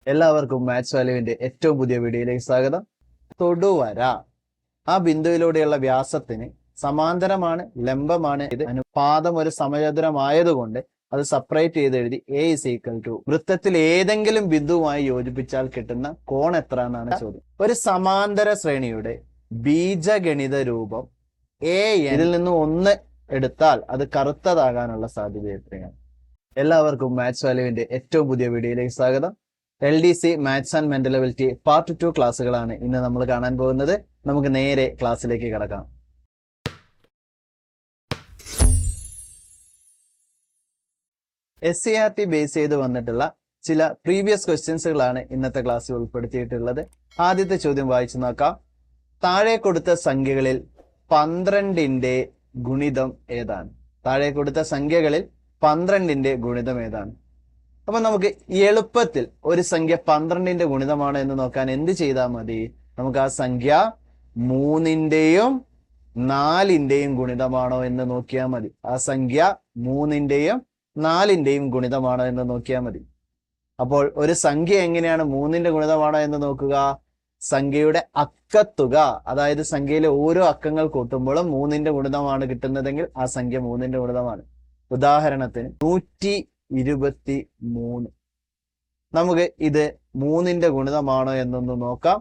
എല്ലാവർക്കും മാത്സ് വാല്യുവിന്റെ ഏറ്റവും പുതിയ വീഡിയോയിലേക്ക് സ്വാഗതം. തൊടുവര ആ ബിന്ദുവിലൂടെയുള്ള വ്യാസത്തിന് സമാന്തരമാണ്, ലംബമാണ്. ഇത് പാദം ഒരു സമചതുരമായതുകൊണ്ട് അത് സെപ്പറേറ്റ് ചെയ്ത് എഴുതി a is equal to വൃത്തത്തിൽ ഏതെങ്കിലും ബിന്ദുവുമായി യോജിപ്പിച്ചാൽ കിട്ടുന്ന കോൺ എത്ര എന്നാണ് ചോദ്യം. ഒരു സമാന്തര ശ്രേണിയുടെ ബീജഗണിത രൂപം a ഇതിൽ നിന്ന് 1 എടുത്താൽ അത് കറുത്തതാകാനുള്ള സാധ്യത എത്രയാണ്? എല്ലാവർക്കും മാത്സ് വാല്യുവിന്റെ ഏറ്റവും പുതിയ വീഡിയോയിലേക്ക് സ്വാഗതം. LDC maths and mental ability part 2 ക്ലാസ്സുകളാണ് ഇന്ന് നമ്മൾ കാണാൻ പോകുന്നത്. നമുക്ക് നേരെ ക്ലാസ്സിലേക്ക് കടക്കാം. SCERT ബേസ് ചെയ്ത് വന്നിട്ടുള്ള ചില പ്രീവിയസ് ക്വസ്റ്റ്യൻസുകളാണ് ഇന്നത്തെ ക്ലാസ്സിൽ ഉൾപ്പെടുത്തിയിട്ടുള്ളത്. ആദ്യത്തെ ചോദ്യം വായിച്ചു നോക്കാം. താഴെ കൊടുത്ത സംഖ്യകളിൽ 12ന്റെ ഗുണിതം ഏതാണ്? താഴെ കൊടുത്ത സംഖ്യകളിൽ 12ന്റെ ഗുണിതം ഏതാണ്? അപ്പൊ നമുക്ക് എളുപ്പത്തിൽ ഒരു സംഖ്യ 12ന്റെ ഗുണിതമാണ് എന്ന് നോക്കാൻ എന്ത് ചെയ്താൽ മതി? നമുക്ക് ആ സംഖ്യ 3ന്റെയും 4ന്റെയും ഗുണിതമാണോ എന്ന് നോക്കിയാൽ മതി. ആ സംഖ്യ 3ന്റെയും 4ന്റെയും ഗുണിതമാണോ എന്ന് നോക്കിയാൽ മതി. അപ്പോൾ ഒരു സംഖ്യ എങ്ങനെയാണ് 3ന്റെ ഗുണിതമാണോ എന്ന് നോക്കുക? സംഖ്യയുടെ അക്കത്തുക, അതായത് സംഖ്യയിലെ ഓരോ അക്കങ്ങൾ കൂട്ടുമ്പോഴും 3ന്റെ ഗുണിതമാണ് കിട്ടുന്നതെങ്കിൽ ആ സംഖ്യ 3ന്റെ ഗുണിതമാണ്. ഉദാഹരണത്തിന് 123. നമുക്ക് ഇത് 3ന്റെ ഗുണിതമാണോ എന്നൊന്ന് നോക്കാം.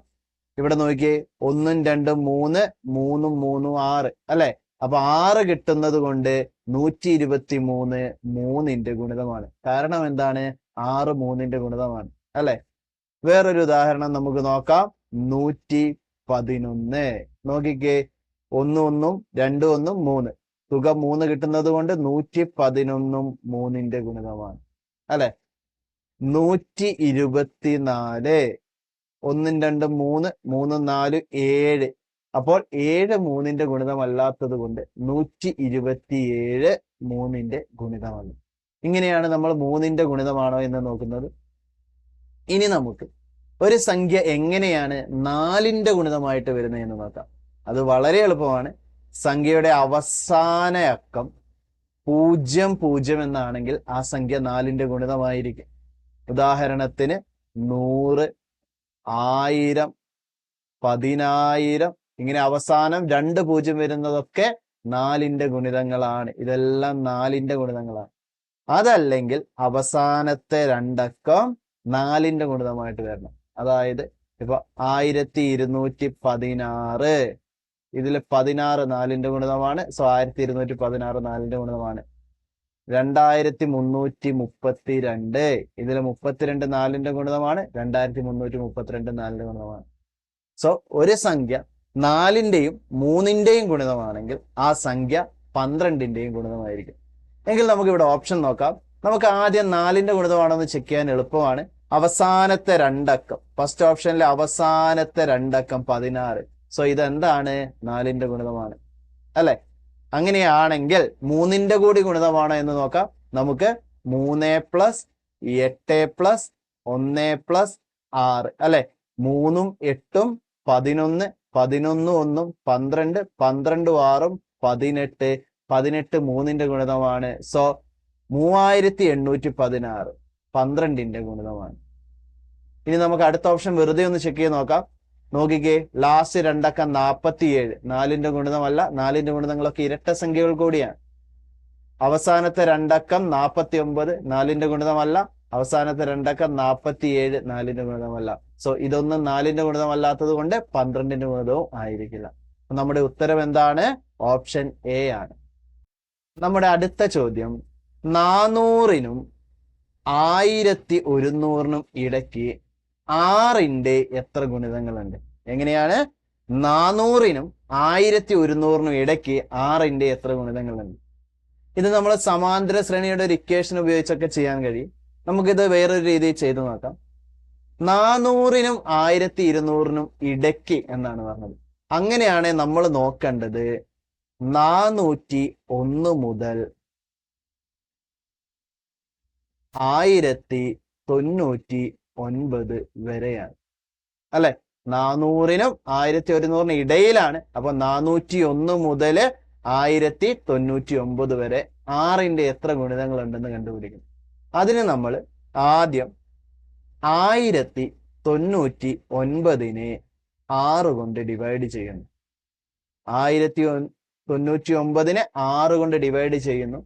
ഇവിടെ നോക്കിയേ, 1 2 3 3 3 6 അല്ലെ? അപ്പൊ 6 കിട്ടുന്നത് കൊണ്ട് 123 3ന്റെ ഗുണിതമാണ്. കാരണം എന്താണ്? 6 3ന്റെ ഗുണിതമാണ് അല്ലെ? വേറൊരു ഉദാഹരണം നമുക്ക് നോക്കാം. 111. നോക്കിക്കേ, 1 1 2 1 3 തുക 3 കിട്ടുന്നത് കൊണ്ട് 111 3ന്റെ ഗുണിതമാണ് അല്ലെ? 124. 1 2 3 3 4 7. അപ്പോൾ 7 3ന്റെ ഗുണിതമല്ലാത്തത് കൊണ്ട് 127 3ന്റെ ഗുണിതമാണ്. ഇങ്ങനെയാണ് നമ്മൾ 3ന്റെ ഗുണിതമാണോ എന്ന് നോക്കുന്നത്. ഇനി നമുക്ക് ഒരു സംഖ്യ എങ്ങനെയാണ് 4ന്റെ ഗുണിതമായിട്ട് വരുന്നതെന്ന് നോക്കാം. അത് വളരെ എളുപ്പമാണ്. സംഖ്യയുടെ അവസാന അക്കം 00 എന്നാണെങ്കിൽ ആ സംഖ്യ 4ന്റെ ഗുണിതമായിരിക്കും. ഉദാഹരണത്തിന് 100, 1000, 10000 ഇങ്ങനെ അവസാനം 2 0 വരുന്നതൊക്കെ 4ന്റെ ഗുണിതങ്ങളാണ്. ഇതെല്ലാം 4ന്റെ ഗുണിതങ്ങളാണ്. അതല്ലെങ്കിൽ അവസാനത്തെ 2 അക്കം 4ന്റെ ഗുണിതമായിട്ട് വരണം. അതായത് ഇപ്പൊ 1216, ഇതില് 16 4ന്റെ ഗുണിതമാണ്. സോ 1216 4ന്റെ ഗുണിതമാണ്. 2332, ഇതില് 32 4ന്റെ ഗുണിതമാണ്. 2332 4ന്റെ ഗുണിതമാണ്. സോ ഒരു സംഖ്യ 4ന്റെയും 3ന്റെയും ഗുണിതമാണെങ്കിൽ ആ സംഖ്യ 12ന്റെയും ഗുണിതമായിരിക്കും. എങ്കിൽ നമുക്ക് ഇവിടെ ഓപ്ഷൻ നോക്കാം. നമുക്ക് ആദ്യം 4ന്റെ ഗുണിതമാണെന്ന് ചെക്ക് ചെയ്യാൻ എളുപ്പമാണ്. അവസാനത്തെ 2 അക്കം, ഫസ്റ്റ് ഓപ്ഷനിലെ അവസാനത്തെ 2 അക്കം 16. സോ ഇതെന്താണ്? 4ന്റെ ഗുണിതമാണ് അല്ലെ? അങ്ങനെയാണെങ്കിൽ 3ന്റെ കൂടി ഗുണിതമാണോ എന്ന് നോക്കാം. നമുക്ക് 3 + 8 + 1 + 6 അല്ലെ? 3ഉം 8ഉം 11, 11 1ഉം 12, 12 6ഉം 18, 18 3ന്റെ ഗുണിതമാണ്. സോ 3816 12ന്റെ ഗുണിതമാണ്. ഇനി നമുക്ക് അടുത്ത ഓപ്ഷൻ വെറുതെ ഒന്ന് ചെക്ക് ചെയ്ത് നോക്കാം. നോക്കിക്കേ, ലാസ്റ്റ് 2 അക്കം 47 4ന്റെ ഗുണിതമല്ല. 4ന്റെ ഗുണിതങ്ങളൊക്കെ ഇരട്ട സംഖ്യകൾ കൂടിയാണ്. അവസാനത്തെ 2 അക്കം 49 4ന്റെ ഗുണിതമല്ല. അവസാനത്തെ 2 അക്കം 47 4ന്റെ ഗുണിതമല്ല. സോ ഇതൊന്നും 4ന്റെ ഗുണിതമല്ലാത്തത് കൊണ്ട് 12ന്റെ ഗുണിതവും ആയിരിക്കില്ല. നമ്മുടെ ഉത്തരം എന്താണ്? ഓപ്ഷൻ എ ആണ്. നമ്മുടെ അടുത്ത ചോദ്യം, 400നും 1100നും ഇടയ്ക്ക് 6ന്റെ എത്ര ഗുണിതങ്ങളുണ്ട്? എങ്ങനെയാണ്? 400നും 1100നും ഇടയ്ക്ക് 6ന്റെ എത്ര ഗുണിതങ്ങളുണ്ട്? ഇത് നമ്മൾ സമാന്തര ശ്രേണിയുടെ ഒരു ഇക്വേഷൻ ഉപയോഗിച്ചൊക്കെ ചെയ്യാൻ കഴിയും. നമുക്കിത് വേറൊരു രീതിയിൽ ചെയ്തു നോക്കാം. 400നും 1200നും ഇടയ്ക്ക് എന്നാണ് പറഞ്ഞത്. അങ്ങനെയാണ് നമ്മൾ നോക്കേണ്ടത് 401 മുതൽ 1099 വരെയാണ് അല്ലെ? 400നും 1100നും ഇടയിലാണ്. അപ്പൊ 401 മുതൽ 1099 വരെ 6ന്റെ എത്ര ഗുണിതങ്ങൾ ഉണ്ടെന്ന് കണ്ടുപിടിക്കും. അതിന് നമ്മൾ ആദ്യം 1099 6 കൊണ്ട് ഡിവൈഡ് ചെയ്യുന്നു. 1099 6 കൊണ്ട് ഡിവൈഡ് ചെയ്യുന്നു.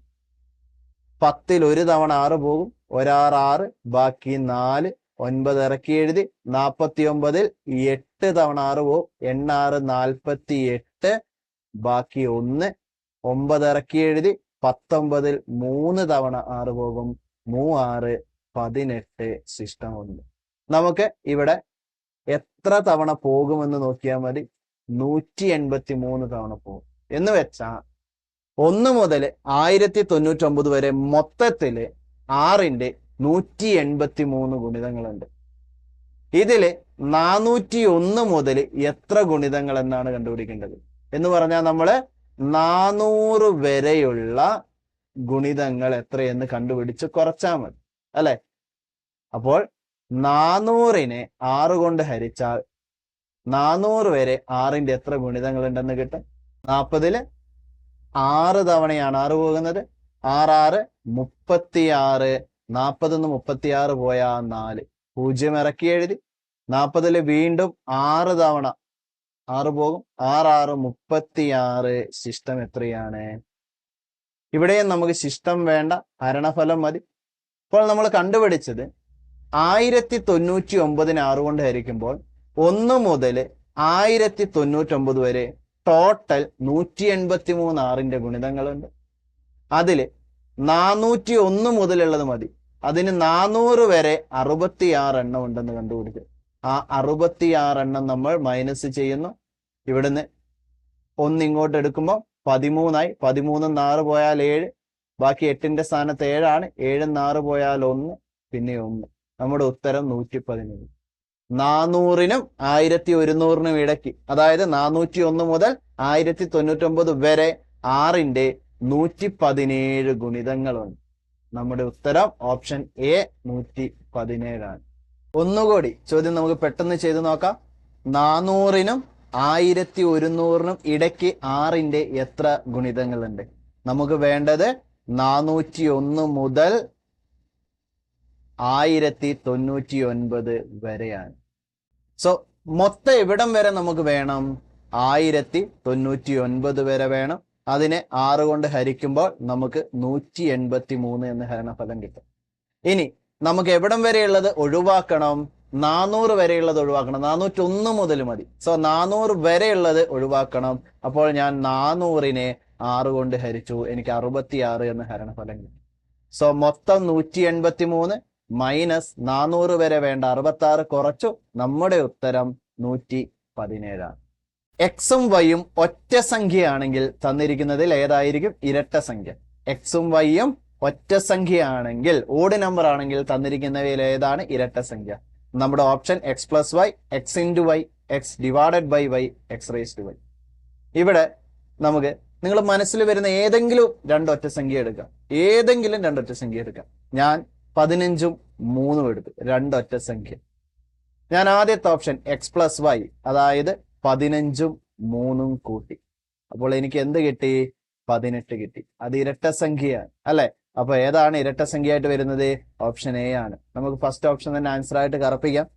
10ൽ ഒരു തവണ 6 പോകും, 1 6 6, ബാക്കി 4, 9 ഇറക്കി എഴുതി. 49ൽ 8 തവണ 6 പോകും, 8 6 48, ബാക്കി 1, 9 ഇറക്കി എഴുതി. 19ൽ 3 തവണ 6 പോകും, 3 6 18, ശിഷ്ടം 1. നമുക്ക് ഇവിടെ എത്ര തവണ പോകുമെന്ന് നോക്കിയാൽ മതി. 183 തവണ പോകും. എന്ന് വെച്ചാൽ 1 മുതൽ 1099 വരെ മൊത്തത്തില് 6ന്റെ 183 ഗുണിതങ്ങളുണ്ട്. ഇതില് 401 മുതൽ എത്ര ഗുണിതങ്ങൾ എന്നാണ് കണ്ടുപിടിക്കേണ്ടത്. എന്ന് പറഞ്ഞാൽ നമ്മള് 400 വരെയുള്ള ഗുണിതങ്ങൾ എത്രയെന്ന് കണ്ടുപിടിച്ച് കുറച്ചാൽ മതി അല്ലെ. അപ്പോൾ 400നെ 6 കൊണ്ട് ഹരിച്ചാൽ 400 വരെ 6ന്റെ എത്ര ഗുണിതങ്ങൾ ഉണ്ടെന്ന് കിട്ടും. 40ല് 6 തവണയാണ് 6 പോകുന്നത്. 6 6 36, 40ന്ന് 36 പോയാ 4, 0 ഇറക്കി എഴുതി. 40ല് വീണ്ടും 6 തവണ 6 പോകും, 6 6 36, ശിഷ്ടം എത്രയാണ്? ഇവിടെയും നമുക്ക് ശിഷ്ടം വേണ്ട, ഹരണഫലം മതി. അപ്പോൾ നമ്മൾ കണ്ടുപിടിച്ചത് 1099നെ 6 കൊണ്ട് ഹരിക്കുമ്പോൾ 1 മുതൽ 1099 വരെ ടോട്ടൽ 183 6ന്റെ ഗുണിതങ്ങളുണ്ട്. അതില് 401 മുതലുള്ളത് മതി. അതിന് 400 വരെ 66 എണ്ണം ഉണ്ടെന്ന് കണ്ടുപിടിക്കും. ആ 66 എണ്ണം നമ്മൾ മൈനസ് ചെയ്യുന്നു. ഇവിടുന്ന് 1 ഇങ്ങോട്ട് എടുക്കുമ്പോൾ 13 ആയി. 13 6 പോയാൽ 7, ബാക്കി 8ന്റെ സ്ഥാനത്ത് 7 ആണ്. 7 6 പോയാൽ 1, പിന്നെ 1. നമ്മുടെ ഉത്തരം 117. 400നും 1100നും ഇടയ്ക്ക്, അതായത് 401 മുതൽ 1099 വരെ 6ന്റെ 117 ഗുണിതങ്ങളുണ്ട്. നമ്മുടെ ഉത്തരം ഓപ്ഷൻ എ 117 ആണ്. ഒന്നുകൂടി ചോദ്യം നമുക്ക് പെട്ടെന്ന് ചെയ്ത് നോക്കാം. 400നും 1100നും ഇടയ്ക്ക് 6ന്റെ എത്ര ഗുണിതങ്ങളുണ്ട്? നമുക്ക് വേണ്ടത് 401 മുതൽ 1099 വരെയാണ്. സോ മൊത്തം എവിടം വരെ നമുക്ക് വേണം? 1099 വരെ വേണം. അതിനെ 6 കൊണ്ട് ഹരിക്കുമ്പോൾ നമുക്ക് 183 എന്ന ഹരണഫലം കിട്ടും. ഇനി നമുക്ക് എവിടം വരെയുള്ളത് ഒഴിവാക്കണം? 400 വരെയുള്ളത് ഒഴിവാക്കണം. 401 മുതൽ മതി. സോ 400 വരെയുള്ളത് ഒഴിവാക്കണം. അപ്പോൾ ഞാൻ 400നെ 6 കൊണ്ട് ഹരിച്ചു, എനിക്ക് 66 എന്ന ഹരണഫലം കിട്ടും. സോ മൊത്തം 183 മൈനസ് 400 വരെ വേണ്ട 66 കുറച്ചു. നമ്മുടെ ഉത്തരം 117 ആണ്. എക്സും വൈയും ഒറ്റ സംഖ്യയാണെങ്കിൽ തന്നിരിക്കുന്നതിൽ ഏതായിരിക്കും ഇരട്ട സംഖ്യ? എക്സും വൈയും ഒറ്റ സംഖ്യയാണെങ്കിൽ, ഓഡ് നമ്പർ ആണെങ്കിൽ തന്നിരിക്കുന്നവയിൽ ഏതാണ് ഇരട്ട സംഖ്യ? നമ്മുടെ option X plus Y, X into Y, X divided by Y, X raise to Y. ഇവിടെ നമുക്ക് നിങ്ങൾ മനസ്സിൽ വരുന്ന ഏതെങ്കിലും രണ്ടൊറ്റ സംഖ്യ എടുക്കാം. ഏതെങ്കിലും രണ്ടൊറ്റ സംഖ്യ എടുക്കാം. ഞാൻ 15ഉം 3ഉം എടുത്തു, രണ്ടൊറ്റ സംഖ്യ. ഞാൻ ആദ്യത്തെ ഓപ്ഷൻ എക്സ് പ്ലസ് വൈ, അതായത് 15ഉം 3ഉം കൂട്ടി. അപ്പോൾ എനിക്ക് എന്ത് കിട്ടി? 18 കിട്ടി. അത് ഇരട്ട സംഖ്യയാണ് അല്ലെ. അപ്പൊ ഏതാണ് ഇരട്ട സംഖ്യയായിട്ട് വരുന്നത്? ഓപ്ഷൻ എ ആണ്. നമുക്ക് ഫസ്റ്റ് ഓപ്ഷൻ തന്നെ ആൻസർ ആയിട്ട് കറപ്പിക്കാം.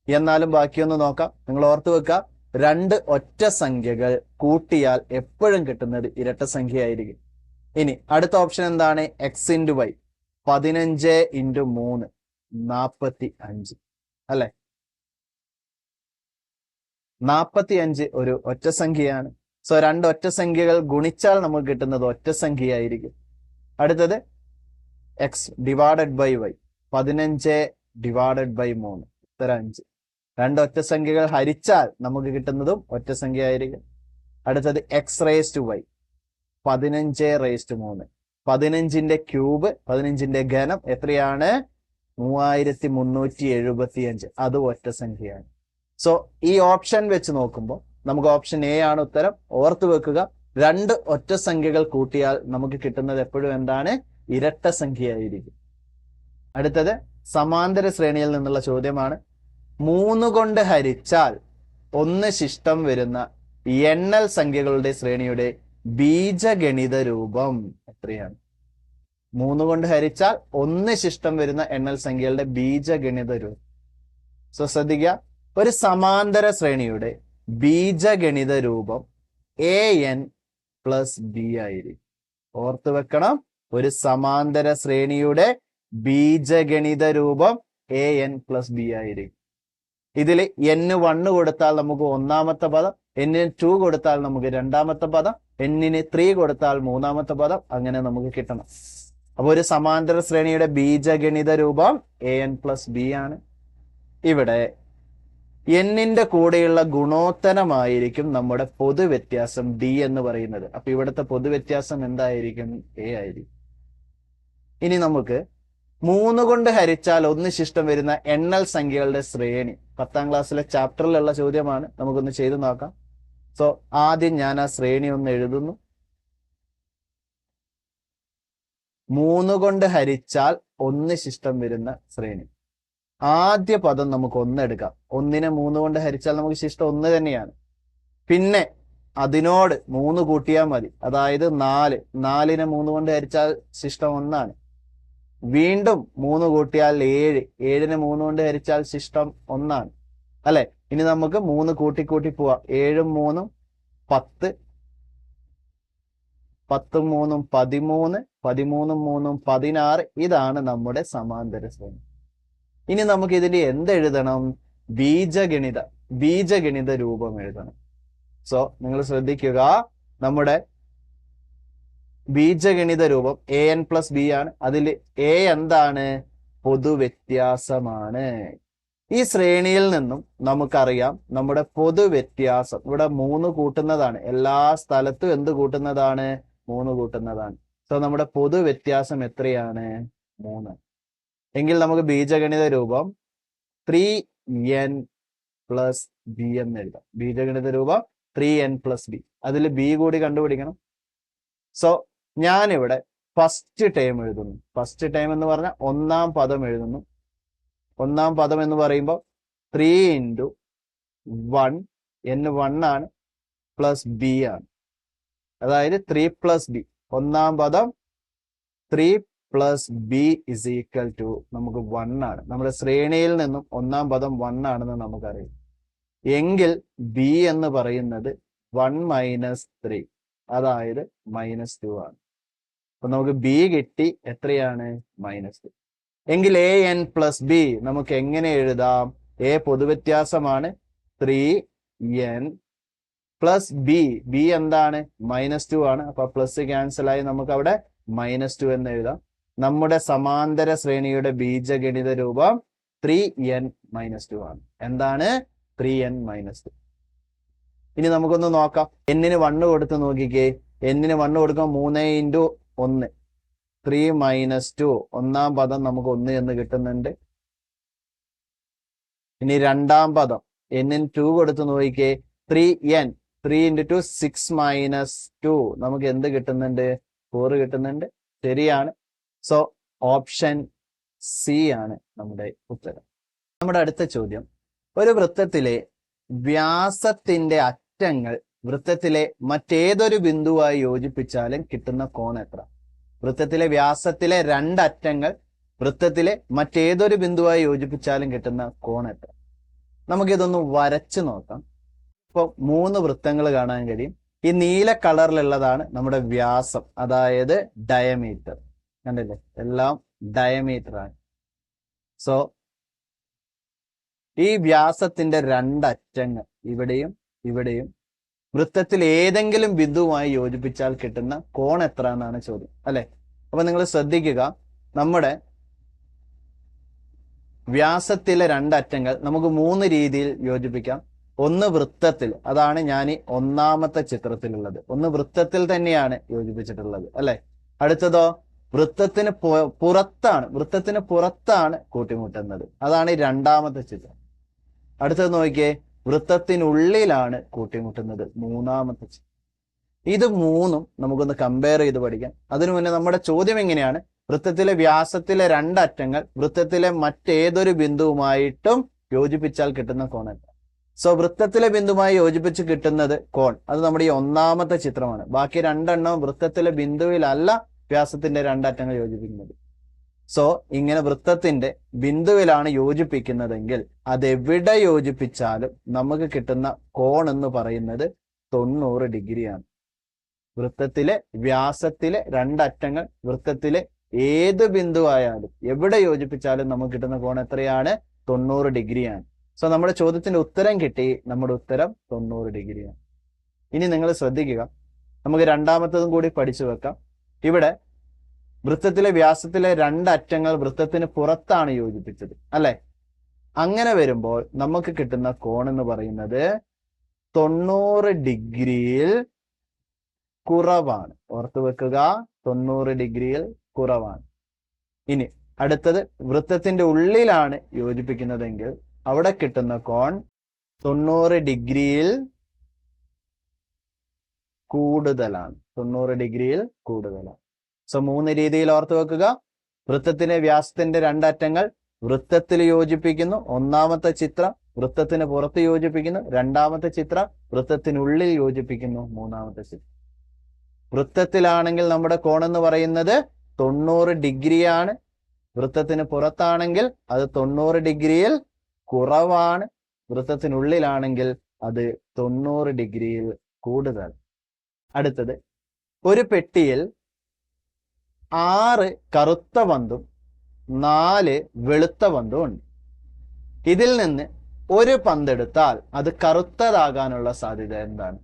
എന്നാലും ബാക്കിയൊന്ന് നോക്കാം. നിങ്ങൾ ഓർത്ത് വെക്കുക, രണ്ട് ഒറ്റ സംഖ്യകൾ കൂട്ടിയാൽ എപ്പോഴും കിട്ടുന്നത് ഇരട്ട സംഖ്യയായിരിക്കും. ഇനി അടുത്ത ഓപ്ഷൻ എന്താണ്? X into Y. 15 ഇൻറ്റു 3 45 അല്ലെ. 45 ഒരു ഒറ്റ സംഖ്യയാണ്. സോ രണ്ട് ഒറ്റ സംഖ്യകൾ ഗുണിച്ചാൽ നമുക്ക് കിട്ടുന്നത് ഒറ്റ സംഖ്യയായിരിക്കും. അടുത്തത് X divided by Y. 15 divided by 3 ഉത്തരം 5. രണ്ട് ഒറ്റ സംഖ്യകൾ ഹരിച്ചാൽ നമുക്ക് കിട്ടുന്നതും ഒറ്റ സംഖ്യയായിരിക്കും. അടുത്തത് x raise to y. 15 raise to 3. 15ന്റെ ക്യൂബ്, 15ന്റെ ഘനം എത്രയാണ്? 3375. അത് ഒറ്റ സംഖ്യയാണ്. സോ ഈ ഓപ്ഷൻ വെച്ച് നോക്കുമ്പോൾ നമുക്ക് ഓപ്ഷൻ എ ആണ് ഉത്തരം. ഓർത്ത് വെക്കുക, രണ്ട് ഒറ്റ സംഖ്യകൾ കൂട്ടിയാൽ നമുക്ക് കിട്ടുന്നത് എപ്പോഴും എന്താണ്? ഇരട്ട സംഖ്യയായിരിക്കും. അടുത്തത് സമാന്തര ശ്രേണിയിൽ നിന്നുള്ള ചോദ്യമാണ്. 3 കൊണ്ട് ഹരിച്ചാൽ 1 ശിഷ്ടം വരുന്ന എണ്ണൽ സംഖ്യകളുടെ ശ്രേണിയുടെ ബീജഗണിത രൂപം എത്രയാണ്? 3 കൊണ്ട് ഹരിച്ചാൽ 1 ശിഷ്ടം വരുന്ന എണ്ണൽ സംഖ്യകളുടെ ബീജഗണിത രൂപം. സോ ശ്രദ്ധിക്കുക, ഒരു സമാന്തര ശ്രേണിയുടെ ബീജഗണിത രൂപം an പ്ലസ് ബി ആയിരിക്കും. ഓർത്ത് വെക്കണം, ഒരു സമാന്തര ശ്രേണിയുടെ ബീജഗണിത രൂപം an പ്ലസ് ബി ആയിരിക്കും. ഇതിൽ n1 കൊടുത്താൽ നമുക്ക് ഒന്നാമത്തെ പദം, n2 കൊടുത്താൽ നമുക്ക് രണ്ടാമത്തെ പദം, n3 കൊടുത്താൽ മൂന്നാമത്തെ പദം, അങ്ങനെ നമുക്ക് കിട്ടണം. അപ്പൊ ഒരു സമാന്തര ശ്രേണിയുടെ ബീജഗണിത രൂപം an പ്ലസ് ബി ആണ്. ഇവിടെ n-ന്റെ കൂടെയുള്ള ഗുണോത്തരമായിരിക്കും നമ്മുടെ പൊതുവ്യത്യാസം d എന്ന് പറയുന്നത്. അപ്പൊ ഇവിടുത്തെ പൊതുവ്യത്യാസം എന്തായിരിക്കും? a ആയിരിക്കും. ഇനി നമുക്ക് 3 കൊണ്ട് ഹരിച്ചാൽ 1 ശിഷ്ടം വരുന്ന എണ്ണൽ സംഖ്യകളുടെ ശ്രേണി 10ാം ക്ലാസ്സിലെ ചാപ്റ്ററിലുള്ള ചോദ്യമാണ്. നമുക്കൊന്ന് ചെയ്തു നോക്കാം. സോ ആദ്യം ഞാൻ ആ ശ്രേണി ഒന്ന് എഴുതുന്നു. 3 കൊണ്ട് ഹരിച്ചാൽ 1 ശിഷ്ടം വരുന്ന ശ്രേണി. ആദ്യ പദം നമുക്ക് 1 എടുക്കാം. 1നെ 3 കൊണ്ട് ഹരിച്ചാൽ നമുക്ക് ശിഷ്ടം 1 തന്നെയാണ്. പിന്നെ അതിനോട് 3 കൂട്ടിയാൽ മതി, അതായത് 4. 4നെ 3 കൊണ്ട് ഹരിച്ചാൽ ശിഷ്ടം 1 ആണ്. വീണ്ടും 3 കൂട്ടിയാൽ 7. 7നെ 3 കൊണ്ട് ഹരിച്ചാൽ ശിഷ്ടം 1 ആണ് അല്ലെ. ഇനി നമുക്ക് 3 കൂട്ടി പോവാം. 7ഉം 3ഉം 10, 10ഉം 3ഉം 13, 13ഉം 3ഉം 16. ഇതാണ് നമ്മുടെ സമാന്തര ശ്രേണി. ഇനി നമുക്ക് ഇതിന്റെ എന്തെഴുതണം? ബീജഗണിത രൂപം എഴുതണം. സോ നിങ്ങൾ ശ്രദ്ധിക്കുക, നമ്മുടെ ബീജഗണിത രൂപം an പ്ലസ് ബി ആണ്. അതിൽ a എന്താണ്? പൊതുവ്യത്യാസമാണ്. ഈ ശ്രേണിയിൽ നിന്നും നമുക്കറിയാം നമ്മുടെ പൊതുവ്യത്യാസം ഇവിടെ 3 കൂട്ടുന്നതാണ്. എല്ലാ സ്ഥലത്തും എന്ത് കൂട്ടുന്നതാണ്? 3 കൂട്ടുന്നതാണ്. സോ നമ്മുടെ പൊതുവ്യത്യാസം എത്രയാണ്? 3. എങ്കിൽ നമുക്ക് ബീജഗണിത രൂപം 3n പ്ലസ് ബി എന്ന് എഴുതാം. ബീജഗണിത രൂപം 3n പ്ലസ് ബി. അതിൽ ബി കൂടി കണ്ടുപിടിക്കണം. സോ ഞാനിവിടെ ഫസ്റ്റ് ടേം എഴുതുന്നു. ഫസ്റ്റ് ടേം എന്ന് പറഞ്ഞാൽ 1ാം പദം എഴുതുന്നു. 1ാം പദം എന്ന് പറയുമ്പോൾ 3 × 1, n1 ആണ്, പ്ലസ് ബി ആണ്. അതായത് 3 പ്ലസ് ബി. 1ാം പദം 3 plus B is equal to നമുക്ക് 1 ആണ്. നമ്മുടെ ശ്രേണിയിൽ നിന്നും 1ാം പദം 1 ആണെന്ന് നമുക്കറിയാം. എങ്കിൽ ബി എന്ന് പറയുന്നത് 1 മൈനസ് 3, അതായത് -2 ആണ്. അപ്പൊ നമുക്ക് ബി കിട്ടി. എത്രയാണ്? -2. എങ്കിൽ an പ്ലസ് ബി നമുക്ക് എങ്ങനെ എഴുതാം? a പൊതുവ്യത്യാസമാണ്. 3n plus B. B എന്താണ്? -2 ആണ്. അപ്പൊ പ്ലസ് ക്യാൻസൽ ആയി നമുക്ക് അവിടെ -2 എന്ന് എഴുതാം. നമ്മുടെ സമാന്തര ശ്രേണിയുടെ ബീജഗണിത രൂപം 3n -2 ആണ്. എന്താണ്? 3n -2. ഇനി നമുക്കൊന്ന് നോക്കാം. n-ന് 1 കൊടുത്ത് നോക്കിക്കേ. n-ന് 1 കൊടുക്കാം. 3 × 1, 3 -2. 1ാം പദം നമുക്ക് 1 എന്ന് കിട്ടുന്നുണ്ട്. ഇനി 2ാം പദം n-ന് 2 കൊടുത്ത് നോക്കിക്കേ. 3n, 3 × 2 6 - 2 നമുക്ക് എന്ത് കിട്ടുന്നുണ്ട്? 4 കിട്ടുന്നുണ്ട്. ശരിയാണ്. സോ ഓപ്ഷൻ സി ആണ് നമ്മുടെ ഉത്തരം. നമ്മുടെ അടുത്ത ചോദ്യം, ഒരു വൃത്തത്തിലെ വ്യാസത്തിന്റെ അറ്റങ്ങൾ വൃത്തത്തിലെ മറ്റേതൊരു ബിന്ദുവായി യോജിപ്പിച്ചാലും കിട്ടുന്ന കോൺ എത്ര? വൃത്തത്തിലെ വ്യാസത്തിലെ 2 അറ്റങ്ങൾ വൃത്തത്തിലെ മറ്റേതൊരു ബിന്ദുവായി യോജിപ്പിച്ചാലും കിട്ടുന്ന കോൺ എത്ര? നമുക്കിതൊന്ന് വരച്ചു നോക്കാം. ഇപ്പൊ 3 വൃത്തങ്ങൾ കാണാൻ കഴിയും. ഈ നീല കളറിലുള്ളതാണ് നമ്മുടെ വ്യാസം, അതായത് ഡയമീറ്റർ. കണ്ടില്ലേ? എല്ലാം ഡയമീറ്റർ ആണ്. സോ ഈ വ്യാസത്തിന്റെ 2 അറ്റങ്ങൾ ഇവിടെയും ഇവിടെയും വൃത്തത്തിൽ ഏതെങ്കിലും ബിന്ദുവുമായി യോജിപ്പിച്ചാൽ കിട്ടുന്ന കോൺ എത്ര എന്നാണ് ചോദ്യം അല്ലെ. അപ്പൊ നിങ്ങൾ ശ്രദ്ധിക്കുക, നമ്മുടെ വ്യാസത്തിലെ 2 അറ്റങ്ങൾ നമുക്ക് 3 രീതിയിൽ യോജിപ്പിക്കാം. ഒന്ന് വൃത്തത്തിൽ, അതാണ് ഞാൻ 1ാമത്തെ ചിത്രത്തിലുള്ളത്. ഒന്ന് വൃത്തത്തിൽ തന്നെയാണ് യോജിപ്പിച്ചിട്ടുള്ളത് അല്ലെ. അടുത്തതോ വൃത്തത്തിന് പുറത്താണ് കൂട്ടിമുട്ടുന്നത്, അതാണ് 2ാമത്തെ ചിത്രം. അടുത്തത് നോക്കിയേ, വൃത്തത്തിനുള്ളിലാണ് കൂട്ടിമുട്ടുന്നത്, 3ാമത്തെ ചിത്രം. ഇത് 3ഉം നമുക്കൊന്ന് കമ്പയർ ചെയ്ത് പഠിക്കാം. അതിനു മുന്നേ നമ്മുടെ ചോദ്യം എങ്ങനെയാണ്? വൃത്തത്തിലെ വ്യാസത്തിലെ 2 അറ്റങ്ങൾ വൃത്തത്തിലെ മറ്റേതൊരു ബിന്ദുവുമായിട്ടും യോജിപ്പിച്ചാൽ കിട്ടുന്ന കോൺ എത്ര? സോ വൃത്തത്തിലെ ബിന്ദുമായി യോജിപ്പിച്ച് കിട്ടുന്നത് കോൺ, അത് നമ്മുടെ ഈ 1ാമത്തെ ചിത്രമാണ്. ബാക്കി 2 എണ്ണവും വൃത്തത്തിലെ ബിന്ദുവിലല്ല വ്യാസത്തിന്റെ 2 അറ്റങ്ങൾ യോജിപ്പിക്കുന്നത്. സോ ഇങ്ങനെ വൃത്തത്തിന്റെ ബിന്ദുവിലാണ് യോജിപ്പിക്കുന്നതെങ്കിൽ അതെവിടെ യോജിപ്പിച്ചാലും നമുക്ക് കിട്ടുന്ന കോൺ എന്ന് പറയുന്നത് 90 ഡിഗ്രിയാണ്. വൃത്തത്തിലെ വ്യാസത്തിലെ രണ്ടറ്റങ്ങൾ വൃത്തത്തിലെ ഏത് ബിന്ദുവായാലും എവിടെ യോജിപ്പിച്ചാലും നമുക്ക് കിട്ടുന്ന കോൺ എത്രയാണ്? 90 ഡിഗ്രിയാണ്. സോ നമ്മുടെ ചോദ്യത്തിന്റെ ഉത്തരം കിട്ടി. നമ്മുടെ ഉത്തരം 90 ഡിഗ്രിയാണ്. ഇനി നിങ്ങൾ ശ്രദ്ധിക്കുക, നമുക്ക് രണ്ടാമത്തതും കൂടി പഠിച്ചു വെക്കാം. ഇവിടെ വൃത്തത്തിലെ വ്യാസത്തിലെ രണ്ടറ്റങ്ങൾ വൃത്തത്തിന് പുറത്താണ് യോജിപ്പിച്ചത്, അല്ലെ? അങ്ങനെ വരുമ്പോൾ നമുക്ക് കിട്ടുന്ന കോൺ എന്ന് പറയുന്നത് 90 ഡിഗ്രിയിൽ കുറവാണ്. ഓർത്തു വെക്കുക, 90 ഡിഗ്രിയിൽ കുറവാണ്. ഇനി അടുത്തത് വൃത്തത്തിന്റെ ഉള്ളിലാണ് യോജിപ്പിക്കുന്നതെങ്കിൽ അവിടെ കിട്ടുന്ന കോൺ 90 ഡിഗ്രിയിൽ കൂടുതലാണ്. 90 ഡിഗ്രിയിൽ കൂടുതലാണ്. സോ 3 രീതിയിൽ ഓർത്തു വെക്കുക. വൃത്തത്തിന്റെ വ്യാസത്തിന്റെ രണ്ടറ്റങ്ങൾ വൃത്തത്തിൽ യോജിപ്പിക്കുന്നു. ഒന്നാമത്തെ ചിത്രം വൃത്തത്തിന് പുറത്ത് യോജിപ്പിക്കുന്നു. രണ്ടാമത്തെ ചിത്രം വൃത്തത്തിനുള്ളിൽ യോജിപ്പിക്കുന്നു. മൂന്നാമത്തെ ചിത്രം. വൃത്തത്തിലാണെങ്കിൽ നമ്മുടെ കോൺ എന്ന് പറയുന്നത് 90 ഡിഗ്രിയാണ്. വൃത്തത്തിന് പുറത്താണെങ്കിൽ അത് 90 ഡിഗ്രിയിൽ കുറവാണ്. വൃത്തത്തിനുള്ളിലാണെങ്കിൽ അത് 90 ഡിഗ്രിയിൽ കൂടുതൽ. അടുത്തത്, ഒരു പെട്ടിയിൽ 6 കറുത്ത പന്തും 4 വെളുത്ത പന്തും ഉണ്ട്. ഇതിൽ നിന്ന് ഒരു പന്തെടുത്താൽ അത് കറുത്തതാകാനുള്ള സാധ്യത എന്താണ്?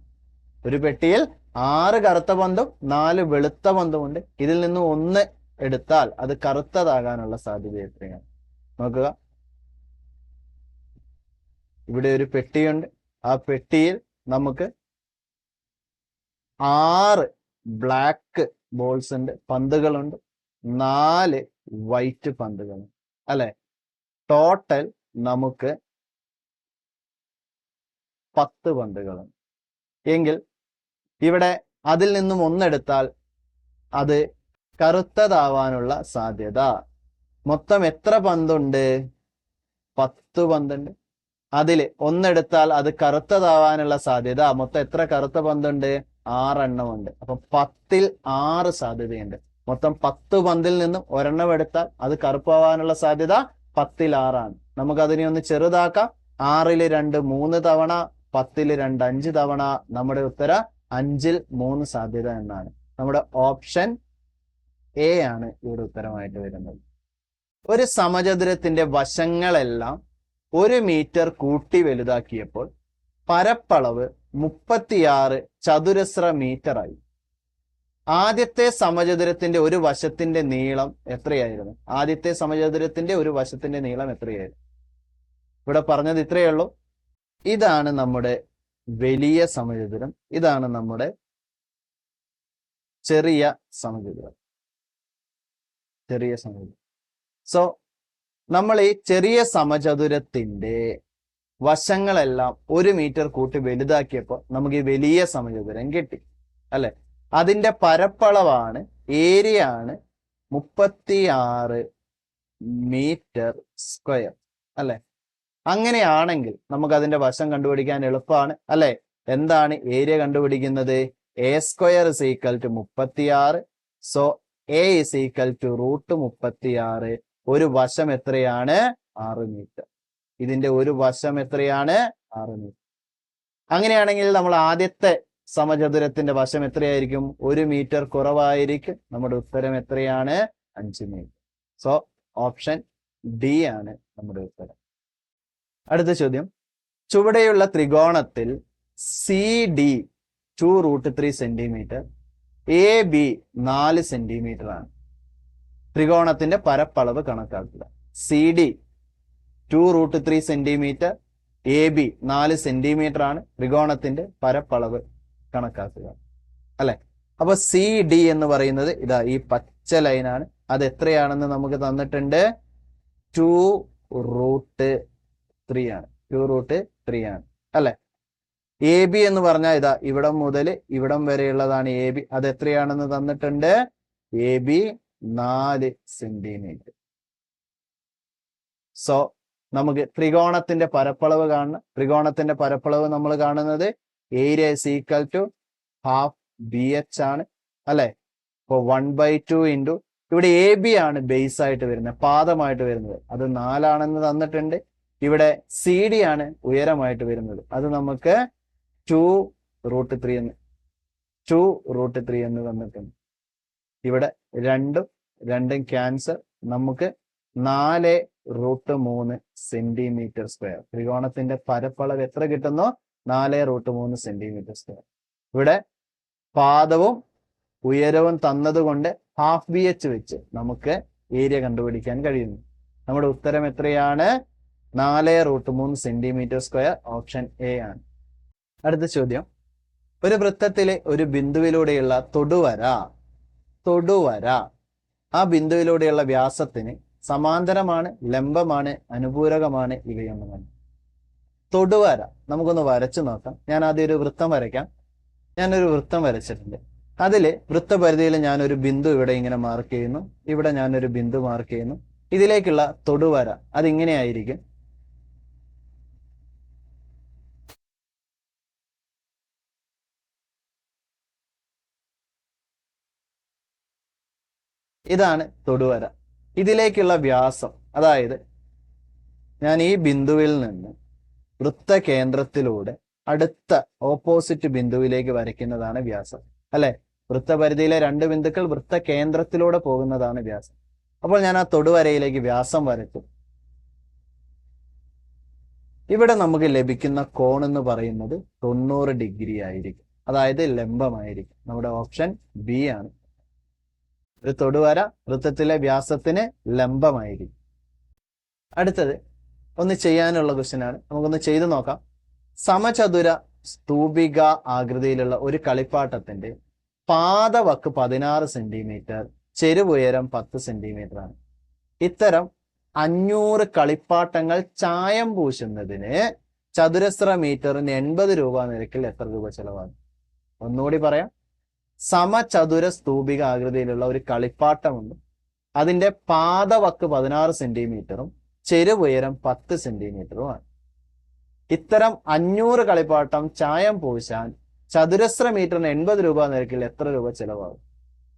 ഒരു പെട്ടിയിൽ 6 കറുത്ത പന്തും 4 വെളുത്ത പന്തും ഉണ്ട്. ഇതിൽ നിന്ന് ഒന്ന് എടുത്താൽ അത് കറുത്തതാകാനുള്ള സാധ്യത എത്രയാണ്? നോക്കുക, ഇവിടെ ഒരു പെട്ടിയുണ്ട്. ആ പെട്ടിയിൽ നമുക്ക് 6 ബ്ലാക്ക് ബോൾസ് ഉണ്ട്, പന്തുകളുണ്ട്. 4 വൈറ്റ് പന്തുകളുണ്ട്, അല്ലെ? ടോട്ടൽ നമുക്ക് 10 പന്തുകളുണ്ട്. എങ്കിൽ ഇവിടെ അതിൽ നിന്നും ഒന്നെടുത്താൽ അത് കറുത്തതാവാനുള്ള സാധ്യത. മൊത്തം എത്ര പന്തുണ്ട്? 10 പന്തുണ്ട്. അതിൽ ഒന്നെടുത്താൽ അത് കറുത്തതാവാനുള്ള സാധ്യത മൊത്തം എത്ര കറുത്ത പന്തുണ്ട്? 6 എണ്ണമുണ്ട്. അപ്പൊ 10ൽ 6 സാധ്യതയുണ്ട്. മൊത്തം 10 പന്തിൽ നിന്നും ഒരെണ്ണം എടുത്താൽ അത് കറുപ്പാവാനുള്ള സാധ്യത 10ൽ 6 ആണ്. നമുക്ക് അതിനെ ഒന്ന് ചെറുതാക്കാം. 6ൽ 2 3 തവണ, 10ൽ 2 5 തവണ. നമ്മുടെ ഉത്തരം 5ൽ 3 സാധ്യത എന്നാണ്. നമ്മുടെ ഓപ്ഷൻ എ ആണ് ഇവിടെ ഉത്തരമായിട്ട് വരുന്നത്. ഒരു സമചതുരത്തിന്റെ വശങ്ങളെല്ലാം 1 മീറ്റർ കൂട്ടി വലുതാക്കിയപ്പോൾ പരപ്പളവ് 36 ചതുരശ്ര മീറ്റർ ആയി. ആദ്യത്തെ സമചതുരത്തിന്റെ ഒരു വശത്തിന്റെ നീളം എത്രയായിരുന്നു? ആദ്യത്തെ സമചതുരത്തിന്റെ ഒരു വശത്തിന്റെ നീളം എത്രയായിരുന്നു? ഇവിടെ പറഞ്ഞത് ഇത്രയേ ഉള്ളൂ. ഇതാണ് നമ്മുടെ വലിയ സമചതുരം, ഇതാണ് നമ്മുടെ ചെറിയ സമചതുരം. ചെറിയ സമചതുരം. സോ നമ്മൾ ഈ ചെറിയ സമചതുരത്തിന്റെ വശങ്ങളെല്ലാം 1 മീറ്റർ കൂട്ടി വലുതാക്കിയപ്പോൾ നമുക്ക് ഈ വലിയ സമചതുരം കിട്ടി, അല്ലെ? അതിന്റെ പരപ്പളവാണ്, ഏരിയ ആണ് 36 മീറ്റർ സ്ക്വയർ, അല്ലെ? അങ്ങനെയാണെങ്കിൽ നമുക്ക് അതിന്റെ വശം കണ്ടുപിടിക്കാൻ എളുപ്പമാണ്, അല്ലെ? എന്താണ് ഏരിയ കണ്ടുപിടിക്കുന്നത്? A square is equal to 36. So A is equal to √36. ഒരു വശം എത്രയാണ്? 6 മീറ്റർ. ഇതിന്റെ ഒരു വശം എത്രയാണ്? 6 മീറ്റർ. അങ്ങനെയാണെങ്കിൽ നമ്മൾ ആദ്യത്തെ സമചതുരത്തിന്റെ വശം എത്രയായിരിക്കും? 1 മീറ്റർ കുറവായിരിക്കും. നമ്മുടെ ഉത്തരം എത്രയാണ്? 5 മീറ്റർ. സോ ഓപ്ഷൻ ഡി ആണ് നമ്മുടെ ഉത്തരം. അടുത്ത ചോദ്യം, ചുവടെയുള്ള ത്രികോണത്തിൽ CD 2√3 സെന്റിമീറ്റർ, AB 4 സെന്റിമീറ്റർ ആണ്. ത്രികോണത്തിന്റെ പരപ്പളവ് കണക്കാക്കുക. CD 2√3 സെന്റിമീറ്റർ, AB 4 സെന്റിമീറ്റർ ആണ്. ത്രികോണത്തിന്റെ പരപ്പളവ് കണക്കാക്കുക, അല്ലെ? അപ്പൊ CD എന്ന് പറയുന്നത് ഇതാ ഈ പച്ച ലൈനാണ്. അത് എത്രയാണെന്ന് നമുക്ക് തന്നിട്ടുണ്ട്? 2√3 ആണ്. 2√3 ആണ്, അല്ലെ? AB എന്ന് പറഞ്ഞാൽ ഇതാ ഇവിടം മുതൽ ഇവിടം വരെയുള്ളതാണ് AB. അത് എത്രയാണെന്ന് തന്നിട്ടുണ്ട്? AB 4 centimetre. സോ നമുക്ക് ത്രികോണത്തിന്റെ പരപ്പളവ് കാണണം. ത്രികോണത്തിന്റെ പരപ്പളവ് നമ്മൾ കാണുന്നത് area is equal to ½ BH ആണ്, അല്ലെ? അപ്പൊ 1/2 ഇൻറ്റു ഇവിടെ എ ബി ആണ് ബേസ് ആയിട്ട് വരുന്നത്, പാദമായിട്ട് വരുന്നത്. അത് 4 തന്നിട്ടുണ്ട്. ഇവിടെ സി ഡി ആണ് ഉയരമായിട്ട് വരുന്നത്. അത് നമുക്ക് 2√3 എന്ന് തന്നിട്ടുണ്ട്. ഇവിടെ രണ്ടും ക്യാൻസർ. നമുക്ക് 4√3 സെന്റിമീറ്റർ സ്ക്വയർ. ത്രികോണത്തിന്റെ പരപ്പളവ് എത്ര കിട്ടുന്നോ? 4√3 സെന്റിമീറ്റർ സ്ക്വയർ. ഇവിടെ പാദവും ഉയരവും തന്നതുകൊണ്ട് ഹാഫ് ബി എച്ച് വെച്ച് നമുക്ക് ഏരിയ കണ്ടുപിടിക്കാൻ കഴിയുന്നു. നമ്മുടെ ഉത്തരം എത്രയാണ്? 4√3 സെന്റിമീറ്റർ സ്ക്വയർ. ഓപ്ഷൻ എ ആണ്. അടുത്ത ചോദ്യം, ഒരു വൃത്തത്തിലെ ഒരു ബിന്ദുവിലൂടെയുള്ള തൊടുവര ആ ബിന്ദുവിലൂടെയുള്ള വ്യാസത്തിന് സമാന്തരമാണ്, ലംബമാണ്, അനുപൂരകമാണ് ഇവയൊന്നുമല്ല. തൊടുവര നമുക്കൊന്ന് വരച്ചു നോക്കാം. ഞാൻ ആദ്യം ഒരു വൃത്തം വരയ്ക്കാം. ഞാനൊരു വൃത്തം വരച്ചിട്ടുണ്ട്. അതില് വൃത്തപരിധിയിൽ ഞാനൊരു ബിന്ദു ഇവിടെ ഇങ്ങനെ മാർക്ക് ചെയ്യുന്നു, ഇവിടെ ഞാനൊരു ബിന്ദു മാർക്ക് ചെയ്യുന്നു. ഇതിലേക്കുള്ള തൊടുവര അതിങ്ങനെയായിരിക്കും. ഇതാണ് തൊടുവര. ഇതിലേക്കുള്ള വ്യാസം, അതായത് ഞാൻ ഈ ബിന്ദുവിൽ നിന്ന് വൃത്തകേന്ദ്രത്തിലൂടെ അടുത്ത ഓപ്പോസിറ്റ് ബിന്ദുവിലേക്ക് വരയ്ക്കുന്നതാണ് വ്യാസം, അല്ലെ? വൃത്തപരിധിയിലെ 2 ബിന്ദുക്കൾ വൃത്തകേന്ദ്രത്തിലൂടെ പോകുന്നതാണ് വ്യാസം. അപ്പോൾ ഞാൻ ആ തൊടുവരയിലേക്ക് വ്യാസം വരച്ചു. ഇവിടെ നമുക്ക് ലഭിക്കുന്ന കോൺ എന്ന് പറയുന്നത് 90 ഡിഗ്രി ആയിരിക്കും, അതായത് ലംബമായിരിക്കും. നമ്മുടെ ഓപ്ഷൻ ബി ആണ്. ഒരു തൊടുവര വൃത്തത്തിലെ വ്യാസത്തിന് ലംബമായിരിക്കും. അടുത്തത് ഒന്ന് ചെയ്യാനുള്ള ക്വസ്റ്റ്യൻ ആണ്. നമുക്കൊന്ന് ചെയ്തു നോക്കാം. സമചതുര സ്തൂപിക ആകൃതിയിലുള്ള ഒരു കളിപ്പാട്ടത്തിന്റെ പാദവക്ക് 16 സെന്റിമീറ്റർ, ചെരുവുയരം 10 സെന്റിമീറ്റർ ആണ്. ഇത്തരം 500 കളിപ്പാട്ടങ്ങൾ ചായം പൂശുന്നതിന് ചതുരശ്ര മീറ്ററിന് 80 രൂപ നിരക്കിൽ എത്ര രൂപ ചെലവാകും? ഒന്നുകൂടി പറയാം. സമചതുര സ്തൂപിക ആകൃതിയിലുള്ള ഒരു കളിപ്പാട്ടമുണ്ട്. അതിന്റെ പാദവക്ക് 16 സെന്റിമീറ്ററും ചെരുവുയരം 10 സെന്റിമീറ്ററുമാണ്. ഇത്തരം 500 കളിപ്പാട്ടം ചായം പൂശാൻ ചതുരശ്ര മീറ്ററിന് 80 രൂപ നിരക്കിൽ എത്ര രൂപ ചെലവാകും?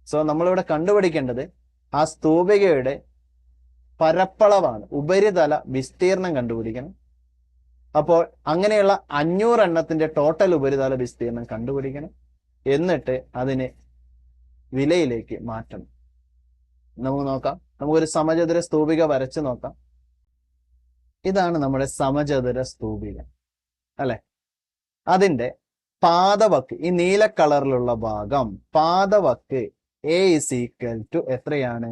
സോ നമ്മളിവിടെ കണ്ടുപിടിക്കേണ്ടത് ആ സ്തൂപികയുടെ പരപ്പളവാണ്, ഉപരിതല വിസ്തീർണം കണ്ടുപിടിക്കണം. അപ്പോൾ അങ്ങനെയുള്ള 500 എണ്ണത്തിന്റെ ടോട്ടൽ ഉപരിതല വിസ്തീർണം കണ്ടുപിടിക്കണം. എന്നിട്ട് അതിനെ വിലയിലേക്ക് മാറ്റണം. നമുക്ക് നോക്കാം. നമുക്കൊരു സമചതുര സ്തൂപിക വരച്ചു നോക്കാം. ഇതാണ് നമ്മുടെ സമചതുര സ്തൂപിക, അല്ലെ? അതിന്റെ പാദവക്ക്, ഈ നീല കളറിലുള്ള ഭാഗം, പാദവക്ക് എ ഇസ് ഈക്വൽ ടു എത്രയാണ്?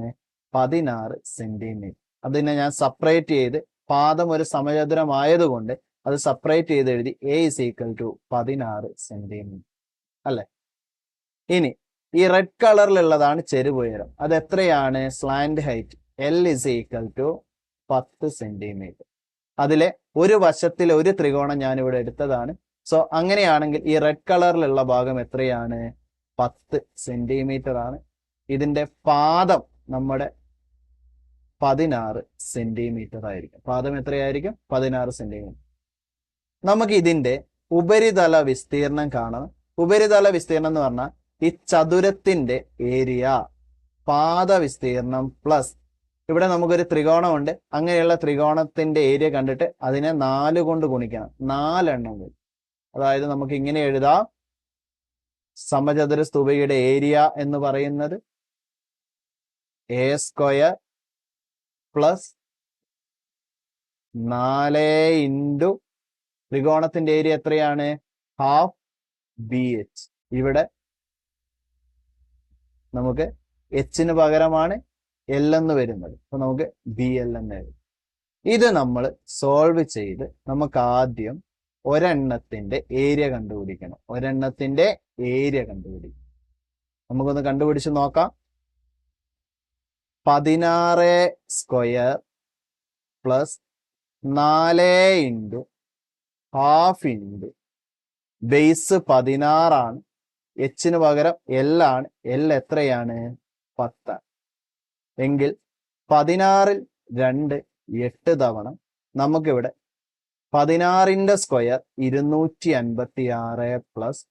16 സെന്റിമീറ്റർ. അതിനെ ഞാൻ സെപ്പറേറ്റ് ചെയ്ത്, പാദം ഒരു സമചതുരമായതുകൊണ്ട് അത് സെപ്പറേറ്റ് ചെയ്ത് എഴുതി. A is equal to 16 centimetre, അല്ലെ? ഇനി ഈ റെഡ് കളറിലുള്ളതാണ് ചെരുവുയരം. അത് എത്രയാണ്? Slant height L is equal to 10 centimetre. അതിലെ ഒരു വശത്തിൽ ഒരു ത്രികോണം ഞാൻ ഇവിടെ എടുത്തതാണ്. സോ അങ്ങനെയാണെങ്കിൽ ഈ റെഡ് കളറിലുള്ള ഭാഗം എത്രയാണ്? 10 സെന്റിമീറ്റർ ആണ്. ഇതിന്റെ പാദം നമ്മുടെ 16 സെന്റിമീറ്റർ ആയിരിക്കും. പാദം എത്രയായിരിക്കും? 16 സെന്റിമീറ്റർ. നമുക്ക് ഇതിന്റെ ഉപരിതല വിസ്തീർണം കാണണം. ഉപരിതല വിസ്തീർണം എന്ന് പറഞ്ഞാൽ ഈ ചതുരത്തിന്റെ ഏരിയ, പാദ വിസ്തീർണം പ്ലസ് ഇവിടെ നമുക്കൊരു ത്രികോണമുണ്ട്. അങ്ങനെയുള്ള ത്രികോണത്തിന്റെ ഏരിയ കണ്ടിട്ട് അതിനെ 4 കൊണ്ട് ഗുണിക്കണം. 4 എണ്ണം വരും. അതായത് നമുക്ക് ഇങ്ങനെ എഴുതാം. സമചതുര സ്തൂപികയുടെ ഏരിയ എന്ന് പറയുന്നത് എ സ്ക്വയർ പ്ലസ് 4 ഇൻറ്റു ത്രികോണത്തിന്റെ ഏരിയ എത്രയാണ്? Half B H. ഇവിടെ നമുക്ക് എച്ചിന് പകരമാണ് എൽ എന്ന് വരുന്നത്. അപ്പൊ നമുക്ക് ബി എൽ എന്ന് എഴുതും. ഇത് നമ്മൾ സോൾവ് ചെയ്ത് നമുക്ക് ആദ്യം ഒരെണ്ണത്തിന്റെ ഏരിയ കണ്ടുപിടിക്കണം. ഒരെണ്ണത്തിന്റെ ഏരിയ കണ്ടുപിടിക്കണം. നമുക്കൊന്ന് കണ്ടുപിടിച്ച് നോക്കാം. 16 square plus 4 into half into base 16 ആണ്. എച്ചിന് പകരം എൽ ആണ്. എൽ എത്രയാണ്? 10. എങ്കിൽ 16ൽ 2 8 തവണ നമുക്കിവിടെ 16ന്റെ സ്ക്വയർ 256 പ്ലസ്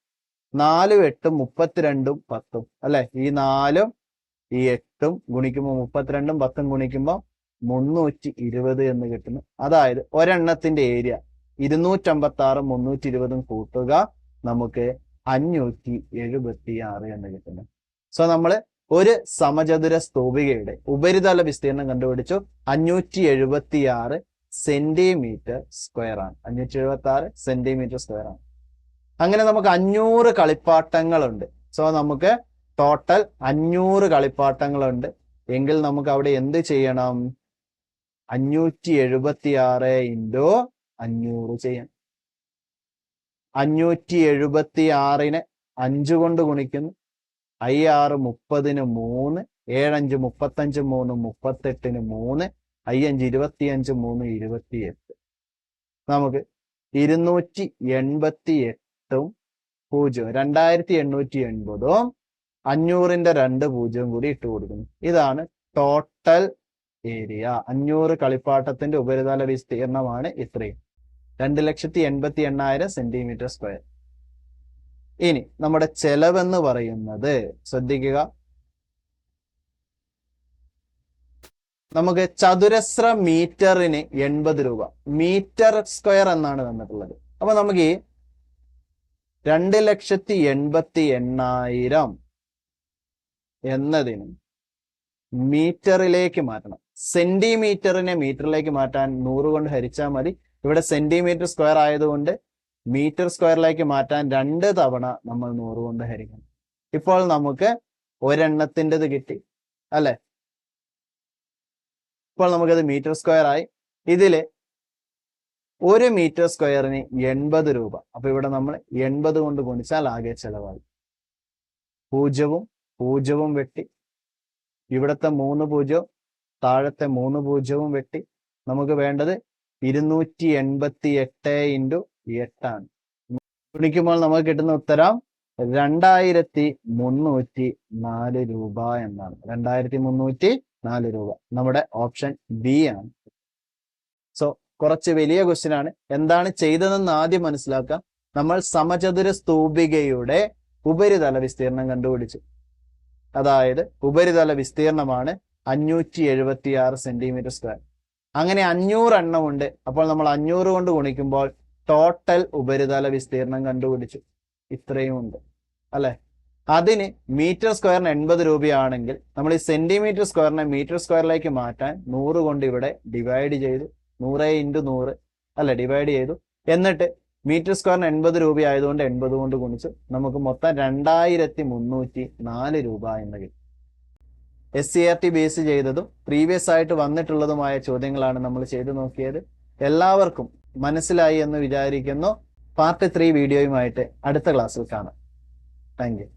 4 8 32 10, അല്ലെ? ഈ 4ഉം ഈ 8ഉം ഗുണിക്കുമ്പോൾ 32ഉം 10ഉം ഗുണിക്കുമ്പോൾ 320 എന്ന് കിട്ടുന്നു. അതായത് ഒരെണ്ണത്തിന്റെ ഏരിയ 256ഉം 320ഉം കൂട്ടുക, നമുക്ക് 576 എന്ന് കിട്ടുന്നു. സോ നമ്മൾ ഒരു സമചതുര സ്തൂപികയുടെ ഉപരിതല വിസ്തീർണം കണ്ടുപിടിച്ചു. 576 സെന്റിമീറ്റർ സ്ക്വയർ ആണ്. 576 സെന്റിമീറ്റർ സ്ക്വയർ ആണ്. അങ്ങനെ നമുക്ക് 500 കളിപ്പാട്ടങ്ങളുണ്ട്. സോ നമുക്ക് ടോട്ടൽ 500 കളിപ്പാട്ടങ്ങളുണ്ട് എങ്കിൽ നമുക്ക് അവിടെ എന്ത് ചെയ്യണം? 576 ഇൻറ്റു 500 ചെയ്യാം. 576നെ 5 കൊണ്ട് ഗുണിക്കുന്നു. 6 30ന് 3, 7 5 35 3 38ന് 3, 5 25 3 28. നമുക്ക് 288ഉം 0 2880ഉം 500ന്റെ 2 0 കൂടി ഇട്ട് കൊടുക്കുന്നു. ഇതാണ് ടോട്ടൽ ഏരിയ. 500 കളിപ്പാട്ടത്തിന്റെ ഉപരിതല വിസ്തീർണമാണ് ഇത്രയും, 2,88,000 സെന്റിമീറ്റർ സ്ക്വയർ. ഇനി നമ്മുടെ ചെലവെന്ന് പറയുന്നത് ശ്രദ്ധിക്കുക, നമുക്ക് ചതുരശ്ര മീറ്ററിന് 80 രൂപ, മീറ്റർ സ്ക്വയർ എന്നാണ് തന്നിട്ടുള്ളത്. അപ്പൊ നമുക്ക് ഈ 2,88,000 എന്നതിന് മീറ്ററിലേക്ക് മാറ്റണം. സെന്റിമീറ്ററിനെ മീറ്ററിലേക്ക് മാറ്റാൻ 100 കൊണ്ട് ഹരിച്ചാൽ മതി. ഇവിടെ സെന്റിമീറ്റർ സ്ക്വയർ ആയതുകൊണ്ട് മീറ്റർ സ്ക്വയറിലേക്ക് മാറ്റാൻ 2 തവണ നമ്മൾ 100 കൊണ്ട് ഹരിക്കണം. ഇപ്പോൾ നമുക്ക് ഒരെണ്ണത്തിൻ്റെത് കിട്ടി അല്ലെ? ഇപ്പോൾ നമുക്കത് മീറ്റർ സ്ക്വയർ ആയി. ഇതില് 1 മീറ്റർ സ്ക്വയറിന് 80 രൂപ. അപ്പൊ ഇവിടെ നമ്മൾ 80 കൊണ്ട് ഗുണിച്ചാൽ ആകെ ചെലവായി. 0 വെട്ടി, ഇവിടത്തെ 3 0, താഴത്തെ 3 0 വെട്ടി. നമുക്ക് വേണ്ടത് 288 ഇൻറ്റു 8 ആണ്. ഗുണിക്കുമ്പോൾ നമുക്ക് കിട്ടുന്ന ഉത്തരം 2304 രൂപ എന്നാണ്. 2304 രൂപ നമ്മുടെ ഓപ്ഷൻ ബി ആണ്. സോ കുറച്ച് വലിയ ക്വസ്റ്റ്യൻ ആണ്. എന്താണ് ചെയ്തതെന്ന് ആദ്യം മനസ്സിലാക്കാം. നമ്മൾ സമചതുര സ്തൂപികയുടെ ഉപരിതല വിസ്തീർണം കണ്ടുപിടിച്ചു. അതായത് ഉപരിതല വിസ്തീർണമാണ് 576 സെന്റിമീറ്റർ സ്ക്വയർ. അങ്ങനെ 500 എണ്ണമുണ്ട്. അപ്പോൾ നമ്മൾ 500 കൊണ്ട് ഗുണിക്കുമ്പോൾ ടോട്ടൽ ഉപരിതല വിസ്തീർണം കണ്ടുപിടിച്ചു. ഇത്രയും ഉണ്ട് അല്ലെ? അതിന് മീറ്റർ സ്ക്വയറിന് 80 രൂപയാണെങ്കിൽ നമ്മൾ ഈ സെന്റിമീറ്റർ സ്ക്വയറിനെ മീറ്റർ സ്ക്വയറിലേക്ക് മാറ്റാൻ 100 കൊണ്ട് ഇവിടെ ഡിവൈഡ് ചെയ്തു. 100 ഇൻറ്റു 100 അല്ലെ, ഡിവൈഡ് ചെയ്തു. എന്നിട്ട് മീറ്റർ സ്ക്വയറിന് 80 രൂപ ആയതുകൊണ്ട് 80 കൊണ്ട് ഗുണിച്ചു. നമുക്ക് മൊത്തം 2304 രൂപ എന്ന് കിട്ടും. SCRT ബേസ് ചെയ്തതും പ്രീവിയസ് ആയിട്ട് വന്നിട്ടുള്ളതുമായ ചോദ്യങ്ങളാണ് നമ്മൾ ചെയ്തു നോക്കിയത്. എല്ലാവർക്കും മനസ്സിലായി എന്ന് വിചാരിക്കുന്നു. പാർട്ട് 3 വീഡിയോയുമായിട്ട് അടുത്ത ക്ലാസ്സിൽ കാണാം. Thank you.